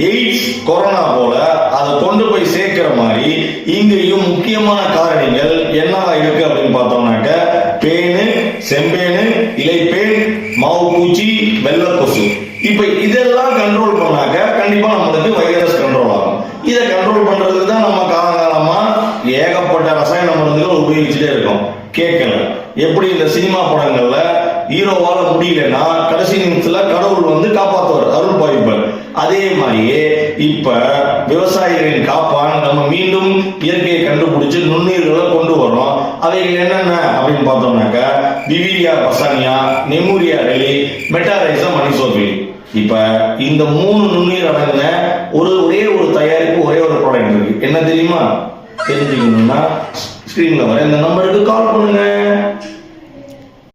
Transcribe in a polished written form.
AIDS corona போல அதை கொண்டு போய் சேர்க்கிற மாதிரி இங்கேயும் முக்கியமான காரணிகள் என்னவா இருக்கு அப்படின்னு பார்த்தோம்னாக்க பேனு, செம்பேனு, இலைப்பேன், மாவு பூச்சி, வெள்ளை கொசு. இப்ப இதெல்லாம் கண்ட்ரோல் பண்ணாக்க கண்டிப்பா நம்மளுக்கு வைரஸ் கண்ட்ரோல் ஆகும். இதை கண்ட்ரோல் பண்றதுக்கு தான் நம்ம காலங்காலமா ஏகப்பட்ட ரசாயன மருந்துகள் உபயோகிச்சுட்டே இருக்கோம். கேட்கல எப்படி இந்த சினிமா படங்கள்ல ஹீரோவால முடியலன்னா கடைசி நிமிஷத்துல கடவுள் வந்து காப்பாற்றுவார், அருள் பாவிப்பார். அதே மாதிரியே இப்ப விவசாயிகளின் காப்பான் நம்ம மீண்டும் இயற்கையை கண்டுபிடிச்சு நுண்ணுயிர்களை கொண்டு வரோம். அவைகள் என்னென்ன அப்படின்னு பார்த்தோம்னாக்க விவிரியா பசானியா, நெமூரியா ரெலி, மெட்டாரைசம், மனிசோபிலி. இப்ப இந்த 3 நுண்ணுயிர் அடங்கின ஒரே ஒரு தயாரிப்பு, ஒரே ஒரு ப்ராடக்ட் இருக்கு. என்ன தெரியுமா? தெரிஞ்சுக்கணும்னா ஸ்கிரீன்ல வர இந்த நம்பருக்கு கால் பண்ணுங்க.